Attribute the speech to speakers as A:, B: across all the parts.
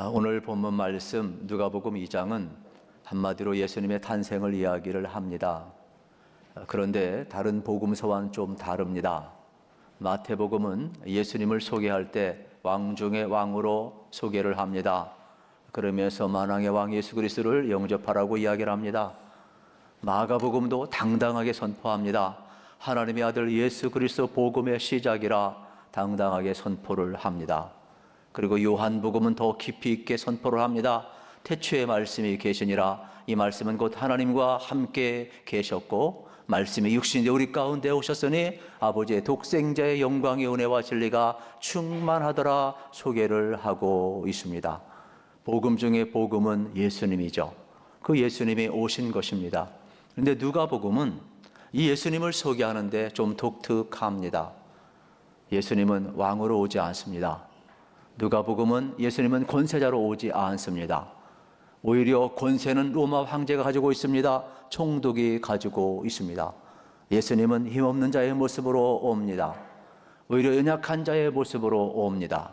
A: 오늘 본문 말씀 누가복음 2장은 한마디로 예수님의 탄생을 이야기를 합니다. 그런데 다른 복음서와는 좀 다릅니다. 마태복음은 예수님을 소개할 때 왕 중의 왕으로 소개를 합니다. 그러면서 만왕의 왕 예수 그리스도를 영접하라고 이야기를 합니다. 마가복음도 당당하게 선포합니다. 하나님의 아들 예수 그리스도 복음의 시작이라 당당하게 선포를 합니다. 그리고 요한복음은 더 깊이 있게 선포를 합니다. 태초에 말씀이 계시니라. 이 말씀은 곧 하나님과 함께 계셨고 말씀이 육신이 우리 가운데 오셨으니 아버지의 독생자의 영광의 은혜와 진리가 충만하더라 소개를 하고 있습니다. 복음 중에 복음은 예수님이죠. 그 예수님이 오신 것입니다. 그런데 누가복음은 이 예수님을 소개하는데 좀 독특합니다. 예수님은 왕으로 오지 않습니다. 누가복음은 예수님은 권세자로 오지 않습니다. 오히려 권세는 로마 황제가 가지고 있습니다. 총독이 가지고 있습니다. 예수님은 힘없는 자의 모습으로 옵니다. 오히려 연약한 자의 모습으로 옵니다.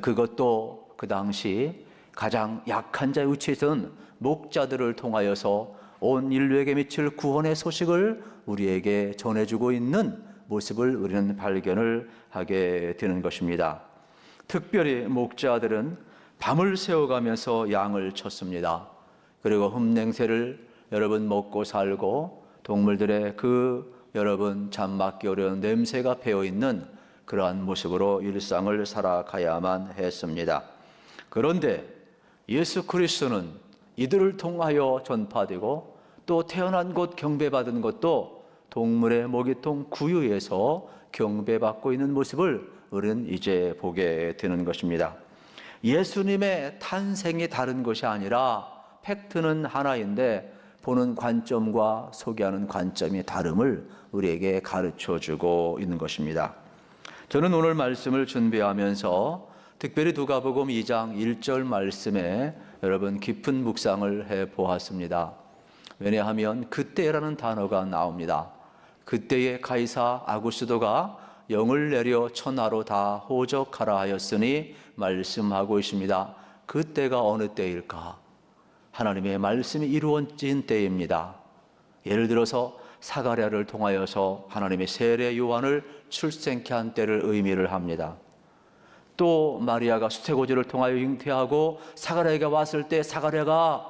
A: 그것도 그 당시 가장 약한 자의 위치에서는 목자들을 통하여서 온 인류에게 미칠 구원의 소식을 우리에게 전해주고 있는 모습을 우리는 발견을 하게 되는 것입니다. 특별히 목자들은 밤을 새워가면서 양을 쳤습니다. 그리고 흠냄새를 여러분 먹고 살고 동물들의 여러분 잠 맞기 어려운 냄새가 배어있는 그러한 모습으로 일상을 살아가야만 했습니다. 그런데 예수 그리스도는 이들을 통하여 전파되고 또 태어난 곳 경배받은 것도 동물의 모기통 구유에서 경배받고 있는 모습을 우리는 이제 보게 되는 것입니다. 예수님의 탄생이 다른 것이 아니라 팩트는 하나인데 보는 관점과 소개하는 관점이 다름을 우리에게 가르쳐주고 있는 것입니다. 저는 오늘 말씀을 준비하면서 특별히 누가복음 2장 1절 말씀에 여러분 깊은 묵상을 해보았습니다. 왜냐하면 그때라는 단어가 나옵니다. 그때에 가이사 아구스도가 영을 내려 천하로 다 호적하라 하였으니 말씀하고 있습니다. 그때가 어느 때일까? 하나님의 말씀이 이루어진 때입니다. 예를 들어서 사가랴를 통하여서 하나님의 세례 요한을 출생케 한 때를 의미를 합니다. 또 마리아가 수태고지를 통하여 잉태하고 사가랴가 왔을 때 사가랴가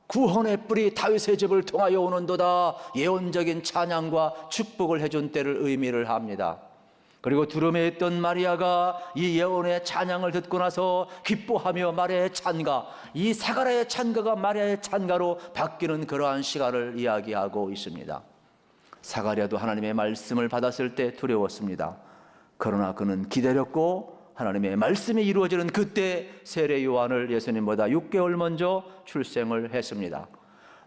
A: 구원의 뿌리 다윗의 집을 통하여 오는도다 예언적인 찬양과 축복을 해준 때를 의미를 합니다. 그리고 두름에 있던 마리아가 이 예언의 찬양을 듣고 나서 기뻐하며 마리아의 찬가, 이 사가랴의 찬가가 마리아의 찬가로 바뀌는 그러한 시간을 이야기하고 있습니다. 사가랴도 하나님의 말씀을 받았을 때 두려웠습니다. 그러나 그는 기다렸고 하나님의 말씀이 이루어지는 그때 세례 요한을 예수님보다 6개월 먼저 출생을 했습니다.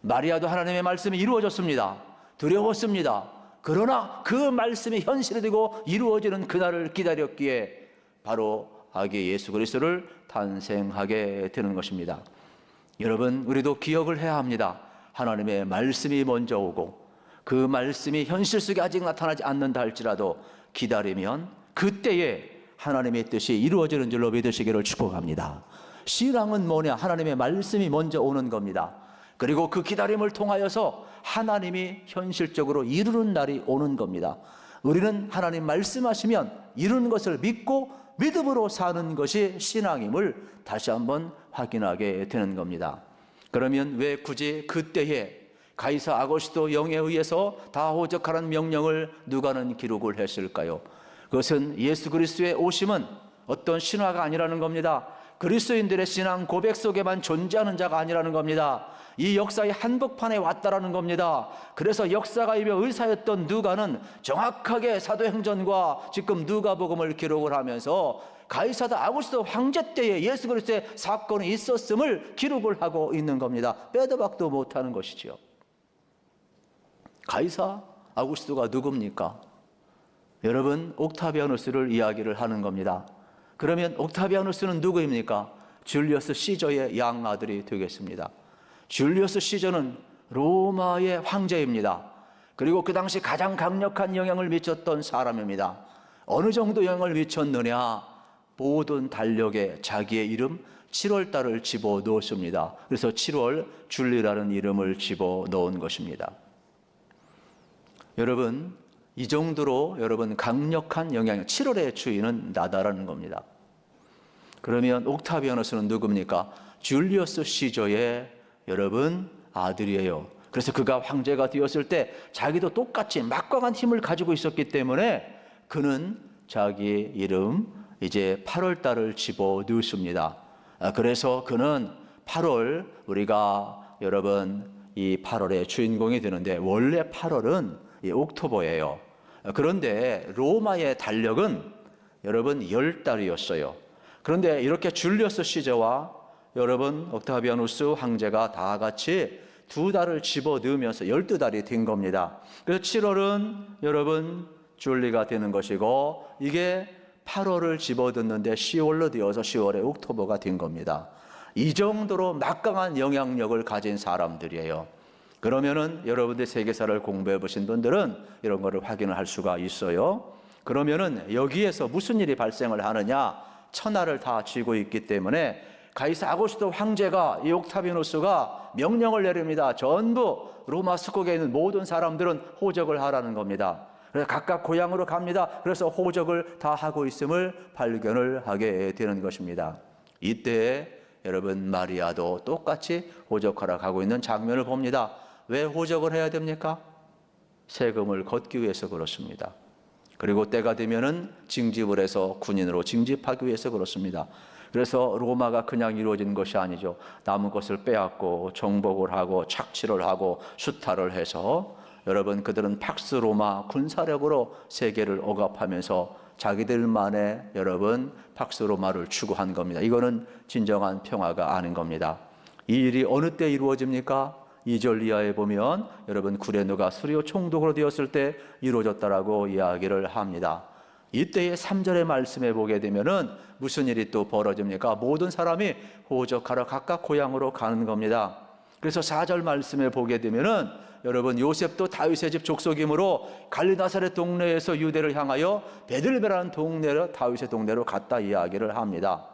A: 마리아도 하나님의 말씀이 이루어졌습니다. 두려웠습니다. 그러나 그 말씀이 현실이 되고 이루어지는 그날을 기다렸기에 바로 아기 예수 그리스도를 탄생하게 되는 것입니다. 여러분, 우리도 기억을 해야 합니다. 하나님의 말씀이 먼저 오고 그 말씀이 현실 속에 아직 나타나지 않는다 할지라도 기다리면 그때에 하나님의 뜻이 이루어지는 줄로 믿으시기를 축복합니다. 신앙은 뭐냐? 하나님의 말씀이 먼저 오는 겁니다. 그리고 그 기다림을 통하여서 하나님이 현실적으로 이루는 날이 오는 겁니다. 우리는 하나님 말씀하시면 이루는 것을 믿고 믿음으로 사는 것이 신앙임을 다시 한번 확인하게 되는 겁니다. 그러면 왜 굳이 그때에 가이사 아고스도 영에 의해서 다 호적하라는 명령을 누가는 기록을 했을까요? 그것은 예수 그리스도의 오심은 어떤 신화가 아니라는 겁니다. 그리스도인들의 신앙 고백 속에만 존재하는 자가 아니라는 겁니다. 이 역사의 한복판에 왔다라는 겁니다. 그래서 역사가이며 의사였던 누가는 정확하게 사도행전과 지금 누가복음을 기록을 하면서 가이사다 아구스도 황제 때에 예수 그리스도의 사건이 있었음을 기록을 하고 있는 겁니다. 빼도 박도 못하는 것이지요. 가이사 아구스도가 누굽니까? 여러분, 옥타비아누스를 이야기를 하는 겁니다. 그러면 옥타비아누스는 누구입니까? 줄리어스 시저의 양아들이 되겠습니다. 줄리어스 시저는 로마의 황제입니다. 그리고 그 당시 가장 강력한 영향을 미쳤던 사람입니다. 어느 정도 영향을 미쳤느냐? 모든 달력에 자기의 이름 7월 달을 집어 넣었습니다. 그래서 7월 줄리라는 이름을 집어 넣은 것입니다. 여러분, 이 정도로 여러분 강력한 영향력, 7월의 주인은 나다라는 겁니다. 그러면 옥타비아누스는 누굽니까? 줄리어스 시저의 여러분 아들이에요. 그래서 그가 황제가 되었을 때 자기도 똑같이 막강한 힘을 가지고 있었기 때문에 그는 자기 이름 이제 8월 달을 집어 넣습니다. 그래서 그는 8월, 우리가 여러분 이 8월의 주인공이 되는데, 원래 8월은 이 옥토버예요. 그런데 로마의 달력은 여러분 10달이었어요. 그런데 이렇게 줄리어스 시저와 여러분 옥타비아누스 황제가 다 같이 2달을 집어 넣으면서 12달이 된 겁니다. 그래서 7월은 여러분 줄리가 되는 것이고, 이게 8월을 집어넣는데 10월로 되어서 10월에 옥토버가 된 겁니다. 이 정도로 막강한 영향력을 가진 사람들이에요. 그러면은 여러분들 세계사를 공부해 보신 분들은 이런 거를 확인을 할 수가 있어요. 그러면은 여기에서 무슨 일이 발생을 하느냐? 천하를 다 쥐고 있기 때문에 가이사 아구스도 황제가, 이 옥타비아누스가 명령을 내립니다. 전부 로마 스국에 있는 모든 사람들은 호적을 하라는 겁니다. 그래서 각각 고향으로 갑니다. 그래서 호적을 다 하고 있음을 발견을 하게 되는 것입니다. 이때 여러분 마리아도 똑같이 호적하러 가고 있는 장면을 봅니다. 왜 호적을 해야 됩니까? 세금을 걷기 위해서 그렇습니다. 그리고 때가 되면은 징집을 해서 군인으로 징집하기 위해서 그렇습니다. 그래서 로마가 그냥 이루어진 것이 아니죠. 남은 것을 빼앗고 정복을 하고 착취를 하고 수탈을 해서 여러분 그들은 팍스 로마 군사력으로 세계를 억압하면서 자기들만의 여러분 팍스 로마를 추구한 겁니다. 이거는 진정한 평화가 아닌 겁니다. 이 일이 어느 때 이루어집니까? 2절 이하에 보면 여러분 구레노가 수리오 총독으로 되었을 때 이루어졌다라고 이야기를 합니다. 이때의 3절의 말씀에 보게 되면은 무슨 일이 또 벌어집니까? 모든 사람이 호적하러 각각 고향으로 가는 겁니다. 그래서 4절 말씀에 보게 되면은 여러분 요셉도 다윗의 집 족속이므로 갈리 나사렛 동네에서 유대를 향하여 베들레헴이라는 동네로, 다윗의 동네로 갔다 이야기를 합니다.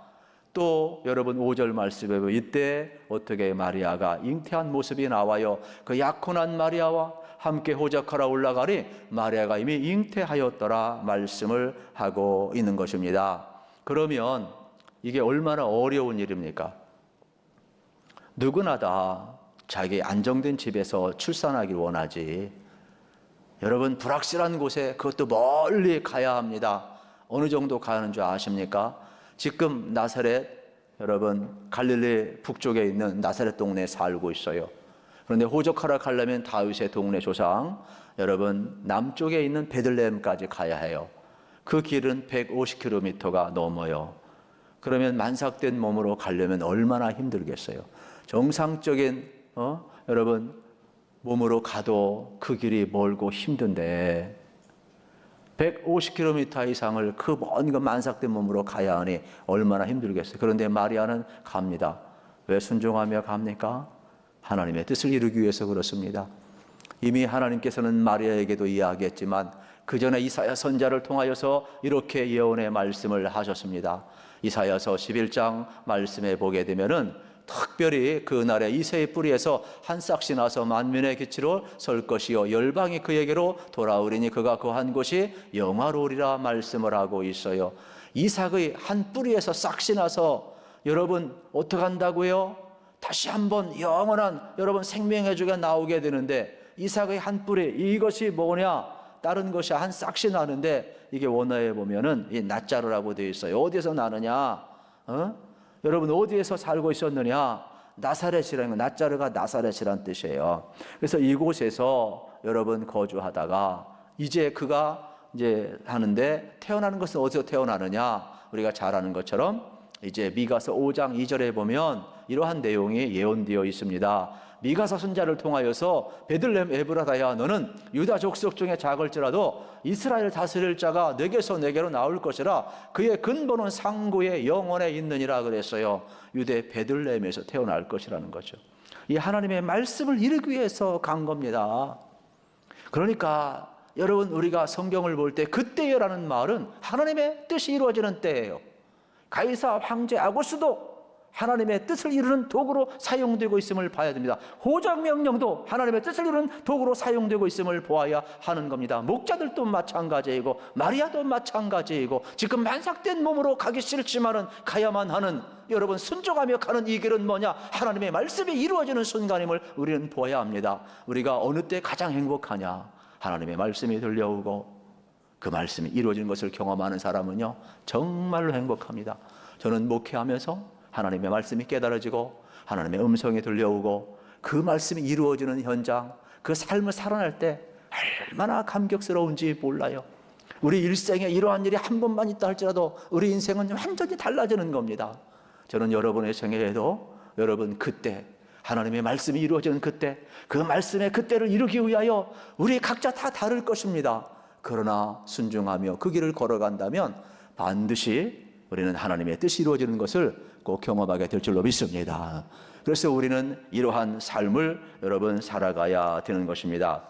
A: 또 여러분 5절 말씀에 보면 이때 어떻게 마리아가 잉태한 모습이 나와요. 그 약혼한 마리아와 함께 호적하러 올라가니 마리아가 이미 잉태하였더라 말씀을 하고 있는 것입니다. 그러면 이게 얼마나 어려운 일입니까? 누구나 다 자기 안정된 집에서 출산하길 원하지. 여러분 불확실한 곳에, 그것도 멀리 가야 합니다. 어느 정도 가는 줄 아십니까? 지금 나사렛, 여러분 갈릴리 북쪽에 있는 나사렛 동네에 살고 있어요. 그런데 호적하러 가려면 다윗의 동네 조상, 여러분 남쪽에 있는 베들레헴까지 가야 해요. 그 길은 150km가 넘어요. 그러면 만삭된 몸으로 가려면 얼마나 힘들겠어요. 정상적인 여러분 몸으로 가도 그 길이 멀고 힘든데 150km 이상을 그 먼 그 만삭된 몸으로 가야 하니 얼마나 힘들겠어요. 그런데 마리아는 갑니다. 왜 순종하며 갑니까? 하나님의 뜻을 이루기 위해서 그렇습니다. 이미 하나님께서는 마리아에게도 이야기했지만 그 전에 이사야 선지자를 통하여서 이렇게 예언의 말씀을 하셨습니다. 이사야서 11장 말씀에 보게 되면은 특별히 그날에 이새의 뿌리에서 한 싹이 나서 만민의 기치로 설 것이요 열방이 그에게로 돌아오리니 그가 거한 곳이 영화로우리라 말씀을 하고 있어요. 이삭의 한 뿌리에서 싹이 나서 여러분 어떻게 한다고요? 다시 한번 영원한 여러분 생명의 주가 나오게 되는데, 이삭의 한 뿌리, 이것이 뭐냐? 다른 것이 한 싹이 나는데 이게 원어에 보면은 이 낫자르라고 되어 있어요. 어디서 나느냐? 여러분 어디에서 살고 있었느냐? 나사렛이라는 거, 낫자르가 나사렛이란 뜻이에요. 그래서 이곳에서 여러분 거주하다가 이제 그가 이제 하는데, 태어나는 것은 어디서 태어나느냐? 우리가 잘 아는 것처럼 이제 미가서 5장 2절에 보면 이러한 내용이 예언되어 있습니다. 미가서 선지자를 통하여서 베들레헴 에브라다야, 너는 유다 족속 중에 작을지라도 이스라엘 다스릴 자가 내게서 내게로 나올 것이라. 그의 근본은 상고의 영원에 있느니라 그랬어요. 유대 베들레헴에서 태어날 것이라는 거죠. 이 하나님의 말씀을 이루기 위해서 간 겁니다. 그러니까 여러분 우리가 성경을 볼 때 그때여라는 말은 하나님의 뜻이 이루어지는 때예요. 가이사 황제 아구스도 하나님의 뜻을 이루는 도구로 사용되고 있음을 봐야 됩니다. 호정명령도 하나님의 뜻을 이루는 도구로 사용되고 있음을 보아야 하는 겁니다. 목자들도 마찬가지이고 마리아도 마찬가지이고 지금 만삭된 몸으로 가기 싫지만은 가야만 하는, 여러분 순종하며 가는 이 길은 뭐냐? 하나님의 말씀이 이루어지는 순간임을 우리는 보아야 합니다. 우리가 어느 때 가장 행복하냐? 하나님의 말씀이 들려오고 그 말씀이 이루어지는 것을 경험하는 사람은요 정말로 행복합니다. 저는 목회하면서 하나님의 말씀이 깨달아지고 하나님의 음성이 들려오고 그 말씀이 이루어지는 현장, 그 삶을 살아날 때 얼마나 감격스러운지 몰라요. 우리 일생에 이러한 일이 한 번만 있다 할지라도 우리 인생은 완전히 달라지는 겁니다. 저는 여러분의 생애에도 여러분 그때 하나님의 말씀이 이루어지는 그때, 그 말씀의 그때를 이루기 위하여 우리 각자 다 다를 것입니다. 그러나 순종하며 그 길을 걸어간다면 반드시 우리는 하나님의 뜻이 이루어지는 것을 꼭 경험하게 될 줄로 믿습니다. 그래서 우리는 이러한 삶을 여러분 살아가야 되는 것입니다.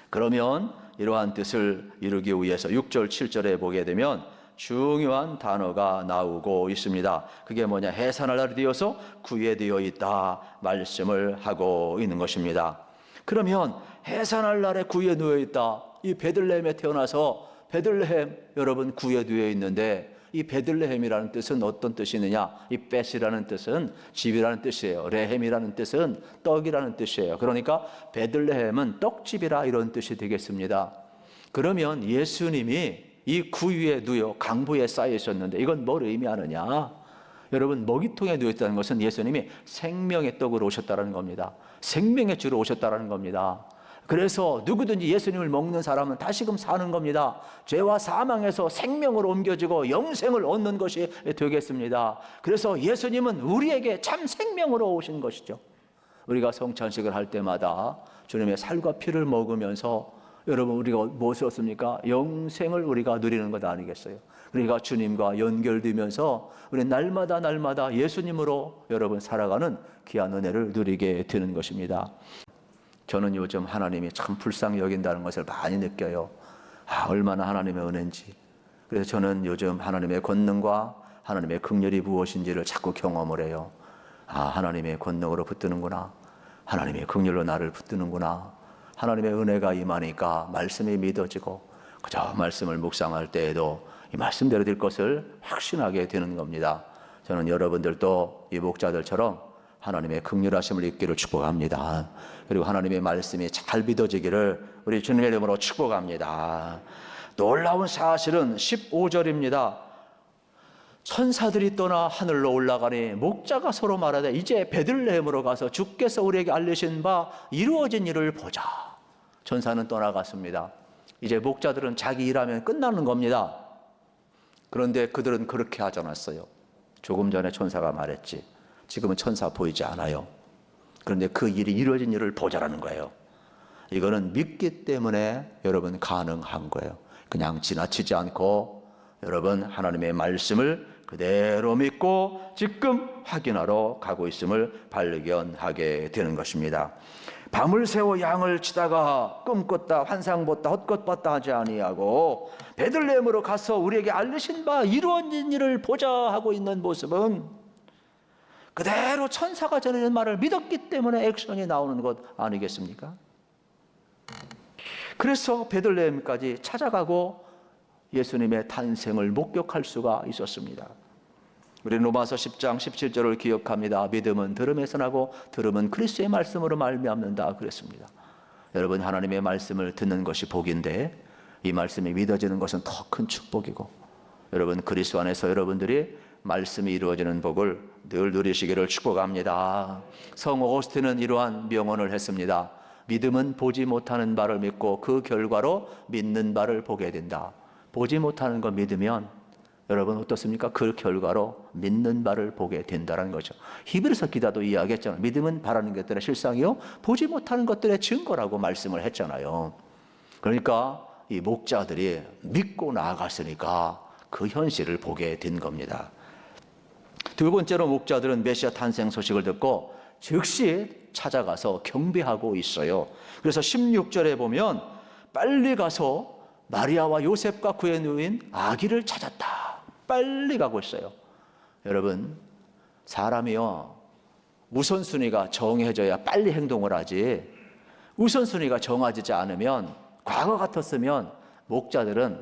A: 그러면 이러한 뜻을 이루기 위해서 6절 7절에 보게 되면 중요한 단어가 나오고 있습니다. 그게 뭐냐? 해산할 날이 되어서 구애되어 있다 말씀을 하고 있는 것입니다. 그러면 해산할 날에 구애되어 있다, 이 베들레헴에 태어나서 베들레헴 여러분 구애되어 있는데, 이 베들레헴이라는 뜻은 어떤 뜻이느냐? 이 벳이라는 뜻은 집이라는 뜻이에요. 레헴이라는 뜻은 떡이라는 뜻이에요. 그러니까 베들레헴은 떡집이라 이런 뜻이 되겠습니다. 그러면 예수님이 이 구유에 누여 강보에 쌓여 있었는데 이건 뭘 의미하느냐? 여러분 먹이통에 누워 있다는 것은 예수님이 생명의 떡으로 오셨다는 겁니다. 생명의 주로 오셨다는 겁니다. 그래서 누구든지 예수님을 먹는 사람은 다시금 사는 겁니다. 죄와 사망에서 생명으로 옮겨지고 영생을 얻는 것이 되겠습니다. 그래서 예수님은 우리에게 참 생명으로 오신 것이죠. 우리가 성찬식을 할 때마다 주님의 살과 피를 먹으면서 여러분 우리가 무엇을 얻습니까? 영생을 우리가 누리는 것 아니겠어요? 우리가 주님과 연결되면서 우리 날마다 예수님으로 여러분 살아가는 귀한 은혜를 누리게 되는 것입니다. 저는 요즘 하나님이 참 불쌍히 여긴다는 것을 많이 느껴요. 얼마나 하나님의 은혜인지. 그래서 저는 요즘 하나님의 권능과 하나님의 긍휼이 무엇인지를 자꾸 경험을 해요. 하나님의 권능으로 붙드는구나. 하나님의 긍휼로 나를 붙드는구나. 하나님의 은혜가 임하니까 말씀이 믿어지고 그저 말씀을 묵상할 때에도 이 말씀대로 될 것을 확신하게 되는 겁니다. 저는 여러분들도 이 목자들처럼 하나님의 긍휼하심을 입기를 축복합니다. 그리고 하나님의 말씀이 잘 믿어지기를 우리 주님의 이름으로 축복합니다. 놀라운 사실은 15절입니다. 천사들이 떠나 하늘로 올라가니 목자가 서로 말하되 이제 베들레헴으로 가서 주께서 우리에게 알리신 바 이루어진 일을 보자. 천사는 떠나갔습니다. 이제 목자들은 자기 일하면 끝나는 겁니다. 그런데 그들은 그렇게 하지 않았어요. 조금 전에 천사가 말했지. 지금은 천사 보이지 않아요. 그런데 그 일이 이루어진 일을 보자라는 거예요. 이거는 믿기 때문에 여러분 가능한 거예요. 그냥 지나치지 않고 여러분 하나님의 말씀을 그대로 믿고 지금 확인하러 가고 있음을 발견하게 되는 것입니다. 밤을 새워 양을 치다가 꿈꿨다 환상 봤다 헛것 봤다 하지 아니하고 베들레헴으로 가서 우리에게 알리신 바 이루어진 일을 보자 하고 있는 모습은 그대로 천사가 전하는 말을 믿었기 때문에 액션이 나오는 것 아니겠습니까? 그래서 베들레헴까지 찾아가고 예수님의 탄생을 목격할 수가 있었습니다. 우리 로마서 10장 17절을 기억합니다. 믿음은 들음에서 나고 들음은 그리스도의 말씀으로 말미암는다 그랬습니다. 여러분 하나님의 말씀을 듣는 것이 복인데 이 말씀이 믿어지는 것은 더 큰 축복이고 여러분 그리스도 안에서 여러분들이 말씀이 이루어지는 복을 늘 누리시기를 축복합니다. 성 오거스틴은 이러한 명언을 했습니다. 믿음은 보지 못하는 바를 믿고 그 결과로 믿는 바를 보게 된다. 보지 못하는 거 믿으면 여러분 어떻습니까? 그 결과로 믿는 바를 보게 된다는 거죠. 히브리서 기자도 이야기했잖아요. 믿음은 바라는 것들의 실상이요 보지 못하는 것들의 증거라고 말씀을 했잖아요. 그러니까 이 목자들이 믿고 나아갔으니까 그 현실을 보게 된 겁니다. 두 번째로 목자들은 메시아 탄생 소식을 듣고 즉시 찾아가서 경배하고 있어요. 그래서 16절에 보면 빨리 가서 마리아와 요셉과 그의 누인 아기를 찾았다. 빨리 가고 있어요. 여러분 사람이요, 우선순위가 정해져야 빨리 행동을 하지, 우선순위가 정해지지 않으면, 과거 같았으면 목자들은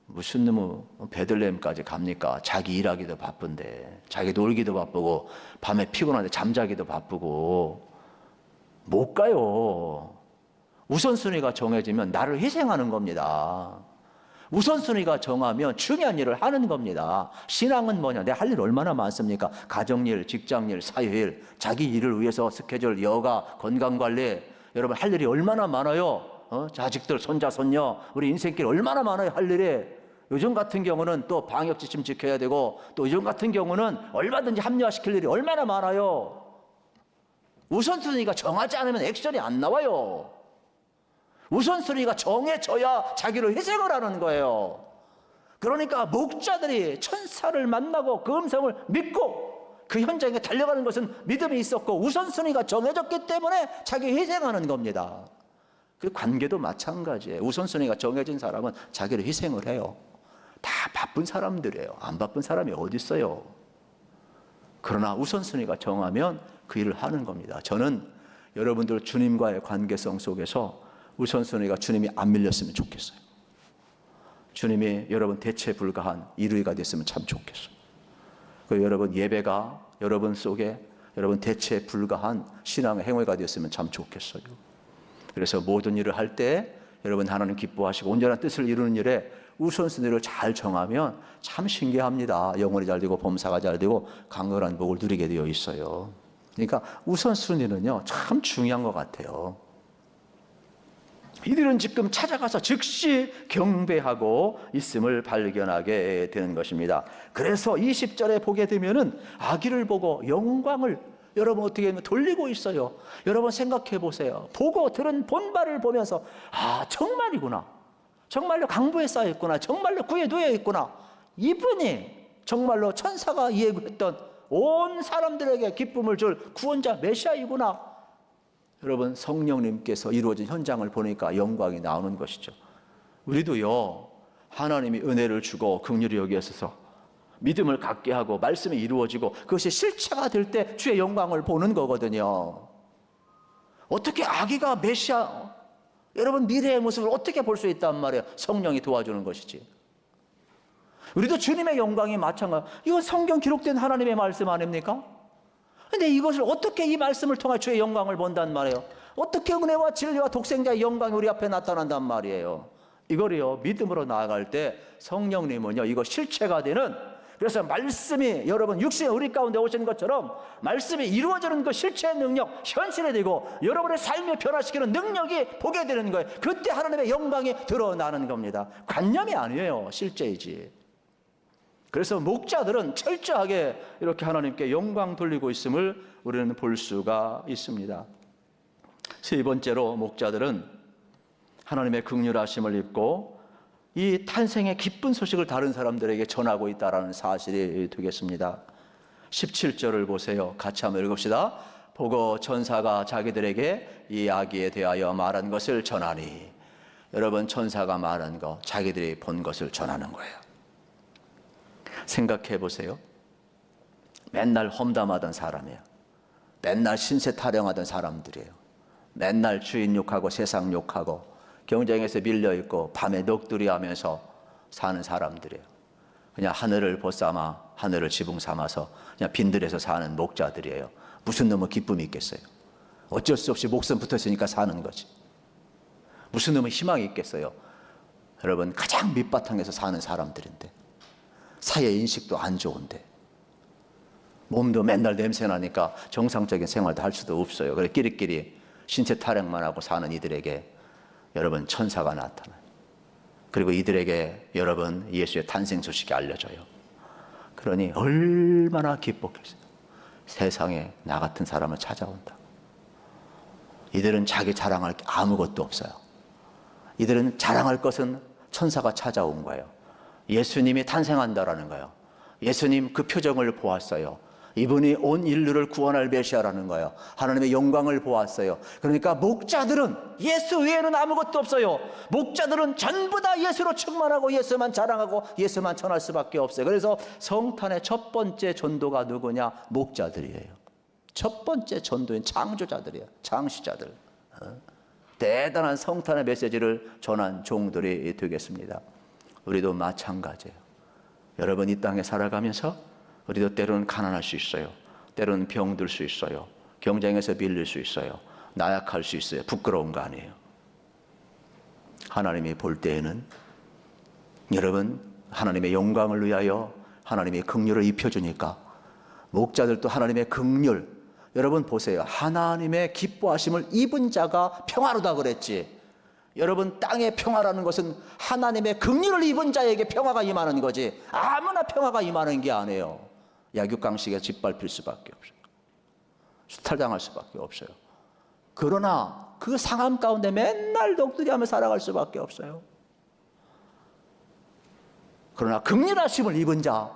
A: 무슨 놈의 베들레헴까지 갑니까? 자기 일하기도 바쁜데, 자기 놀기도 바쁘고, 밤에 피곤한데 잠자기도 바쁘고 못 가요. 우선순위가 정해지면 나를 희생하는 겁니다. 우선순위가 정하면 중요한 일을 하는 겁니다. 신앙은 뭐냐? 내가 할 일 얼마나 많습니까? 가정일, 직장일, 사회일, 자기 일을 위해서 스케줄, 여가, 건강관리, 여러분 할 일이 얼마나 많아요. 자식들, 손자, 손녀, 우리 인생길 얼마나 많아요, 할 일이. 요즘 같은 경우는 또 방역 지침 지켜야 되고, 또 요즘 같은 경우는 얼마든지 합리화시킬 일이 얼마나 많아요. 우선순위가 정하지 않으면 액션이 안 나와요. 우선순위가 정해져야 자기를 희생을 하는 거예요. 그러니까 목자들이 천사를 만나고 그 음성을 믿고 그 현장에 달려가는 것은 믿음이 있었고, 우선순위가 정해졌기 때문에 자기 희생하는 겁니다. 그 관계도 마찬가지예요. 우선순위가 정해진 사람은 자기를 희생을 해요. 다 바쁜 사람들이에요. 안 바쁜 사람이 어디 있어요. 그러나 우선순위가 정하면 그 일을 하는 겁니다. 저는 여러분들 주님과의 관계성 속에서 우선순위가 주님이 안 밀렸으면 좋겠어요. 주님이 여러분 대체 불가한 1위가 됐으면 참 좋겠어요. 그 여러분 예배가 여러분 속에 여러분 대체 불가한 신앙의 행위가 됐으면 참 좋겠어요. 그래서 모든 일을 할 때 여러분 하나님 기뻐하시고 온전한 뜻을 이루는 일에 우선순위를 잘 정하면 참 신기합니다. 영혼이 잘 되고 범사가 잘 되고 강건한 복을 누리게 되어 있어요. 그러니까 우선순위는요 참 중요한 것 같아요. 이들은 지금 찾아가서 즉시 경배하고 있음을 발견하게 되는 것입니다. 그래서 20절에 보게 되면은 아기를 보고 영광을 여러분 어떻게 하면 돌리고 있어요. 여러분 생각해 보세요. 보고 들은 본발을 보면서 아 정말이구나. 정말로 강부에 쌓여 있구나. 정말로 구에 놓여 있구나. 이분이 정말로 천사가 예고했던 온 사람들에게 기쁨을 줄 구원자 메시아이구나. 여러분 성령님께서 이루어진 현장을 보니까 영광이 나오는 것이죠. 우리도요 하나님이 은혜를 주고 긍휼히 여기셔서 믿음을 갖게 하고 말씀이 이루어지고 그것이 실체가 될 때 주의 영광을 보는 거거든요. 어떻게 아기가 메시아, 여러분 미래의 모습을 어떻게 볼 수 있단 말이에요. 성령이 도와주는 것이지. 우리도 주님의 영광이 마찬가지. 이건 성경 기록된 하나님의 말씀 아닙니까? 근데 이것을 어떻게 이 말씀을 통해 주의 영광을 본단 말이에요. 어떻게 은혜와 진리와 독생자의 영광이 우리 앞에 나타난단 말이에요. 이거를요 믿음으로 나아갈 때 성령님은요 이거 실체가 되는, 그래서 말씀이 여러분 육신의 우리 가운데 오시는 것처럼 말씀이 이루어지는 그 실체의 능력, 현실이 되고 여러분의 삶을 변화시키는 능력이 보게 되는 거예요. 그때 하나님의 영광이 드러나는 겁니다. 관념이 아니에요. 실제이지. 그래서 목자들은 철저하게 이렇게 하나님께 영광 돌리고 있음을 우리는 볼 수가 있습니다. 세 번째로 목자들은 하나님의 긍휼하심을 입고 이 탄생의 기쁜 소식을 다른 사람들에게 전하고 있다는 사실이 되겠습니다. 17절을 보세요. 같이 한번 읽읍시다. 보고 천사가 자기들에게 이 아기에 대하여 말한 것을 전하니. 여러분 천사가 말한 거 자기들이 본 것을 전하는 거예요. 생각해 보세요. 맨날 험담하던 사람이에요. 맨날 신세 타령하던 사람들이에요. 맨날 주인 욕하고 세상 욕하고 경쟁에서 밀려있고 밤에 넋두리 하면서 사는 사람들이에요. 그냥 하늘을 벗삼아 하늘을 지붕 삼아서 그냥 빈들에서 사는 목자들이에요. 무슨 놈의 기쁨이 있겠어요. 어쩔 수 없이 목숨 붙었으니까 사는 거지. 무슨 놈의 희망이 있겠어요. 여러분 가장 밑바탕에서 사는 사람들인데, 사회 인식도 안 좋은데, 몸도 맨날 냄새나니까 정상적인 생활도 할 수도 없어요. 그래서 끼리끼리 신체 타령만 하고 사는 이들에게 여러분 천사가 나타나요. 그리고 이들에게 여러분 예수의 탄생 소식이 알려져요. 그러니 얼마나 기뻤겠어요. 세상에 나 같은 사람을 찾아온다. 이들은 자기 자랑할 게 아무것도 없어요. 이들은 자랑할 것은 천사가 찾아온 거예요. 예수님이 탄생한다라는 거예요. 예수님 그 표정을 보았어요. 이분이 온 인류를 구원할 메시아라는 거예요. 하나님의 영광을 보았어요. 그러니까 목자들은 예수 외에는 아무것도 없어요. 목자들은 전부 다 예수로 충만하고 예수만 자랑하고 예수만 전할 수밖에 없어요. 그래서 성탄의 첫 번째 전도가 누구냐? 목자들이에요. 첫 번째 전도인 창조자들이에요. 창시자들. 대단한 성탄의 메시지를 전한 종들이 되겠습니다. 우리도 마찬가지예요. 여러분, 이 땅에 살아가면서 우리도 때로는 가난할 수 있어요. 때로는 병들 수 있어요. 경쟁에서 밀릴 수 있어요. 나약할 수 있어요. 부끄러운 거 아니에요. 하나님이 볼 때에는 여러분, 하나님의 영광을 위하여 하나님의 긍휼을 입혀주니까 목자들도 하나님의 긍휼, 여러분 보세요. 하나님의 기뻐하심을 입은 자가 평화로다 그랬지. 여러분, 땅의 평화라는 것은 하나님의 긍휼을 입은 자에게 평화가 임하는 거지, 아무나 평화가 임하는 게 아니에요. 약육강식에 짓밟힐 수밖에 없어요. 수탈당할 수밖에 없어요. 그러나 그 상함 가운데 맨날 넋두리하며 살아갈 수밖에 없어요. 그러나 긍휼하심을 입은 자,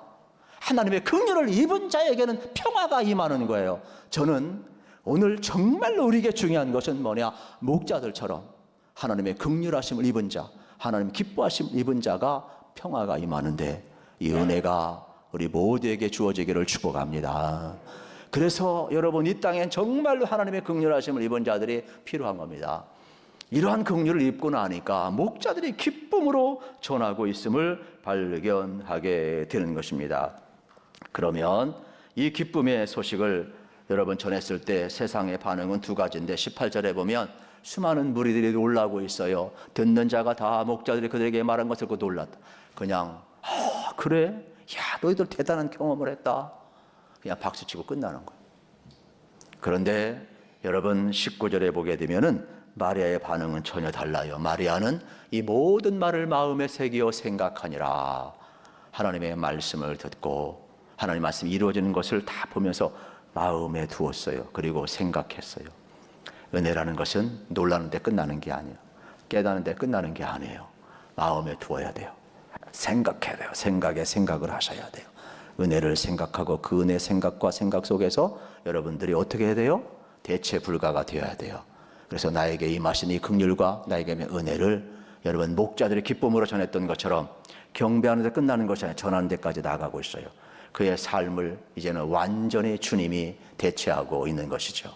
A: 하나님의 긍휼을 입은 자에게는 평화가 임하는 거예요. 저는 오늘 정말로 우리에게 중요한 것은 뭐냐? 목자들처럼 하나님의 긍휼하심을 입은 자, 하나님 기뻐하심을 입은 자가 평화가 임하는데, 이 은혜가 우리 모두에게 주어지기를 축복합니다. 그래서 여러분, 이 땅엔 정말로 하나님의 긍휼하심을 입은 자들이 필요한 겁니다. 이러한 긍휼을 입고 나니까 목자들이 기쁨으로 전하고 있음을 발견하게 되는 것입니다. 그러면 이 기쁨의 소식을 여러분 전했을 때 세상의 반응은 두 가지인데, 18절에 보면 수많은 무리들이 놀라고 있어요. 듣는 자가 다 목자들이 그들에게 말한 것을 듣고 놀랐다. 그냥 그래? 야, 너희들 대단한 경험을 했다. 그냥 박수치고 끝나는 거예요. 그런데 여러분 19절에 보게 되면은 마리아의 반응은 전혀 달라요. 마리아는 이 모든 말을 마음에 새기어 생각하니라. 하나님의 말씀을 듣고 하나님의 말씀이 이루어지는 것을 다 보면서 마음에 두었어요. 그리고 생각했어요. 은혜라는 것은 놀라는 데 끝나는 게 아니에요. 깨닫는 데 끝나는 게 아니에요. 마음에 두어야 돼요. 생각해야 돼요. 생각에 생각을 하셔야 돼요. 은혜를 생각하고 그 은혜 생각과 생각 속에서 여러분들이 어떻게 해야 돼요? 대체 불가가 되어야 돼요. 그래서 나에게 임하신 이 긍휼과 나에게 은혜를 여러분 목자들이 기쁨으로 전했던 것처럼 경배하는 데 끝나는 것이 아니라 전하는 데까지 나가고 있어요. 그의 삶을 이제는 완전히 주님이 대체하고 있는 것이죠.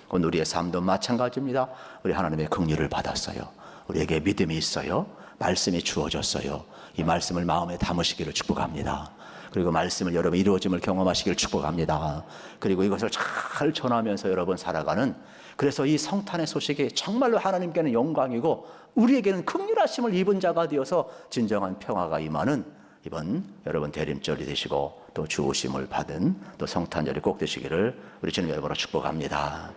A: 오늘 우리의 삶도 마찬가지입니다. 우리 하나님의 긍휼을 받았어요. 우리에게 믿음이 있어요. 말씀이 주어졌어요. 이 말씀을 마음에 담으시기를 축복합니다. 그리고 말씀을 여러분 이루어짐을 경험하시기를 축복합니다. 그리고 이것을 잘 전하면서 여러분 살아가는, 그래서 이 성탄의 소식이 정말로 하나님께는 영광이고 우리에게는 긍휼하심을 입은 자가 되어서 진정한 평화가 임하는 이번 여러분 대림절이 되시고 또 주오심을 받은 또 성탄절이 꼭 되시기를 우리 주님의 이름으로 축복합니다.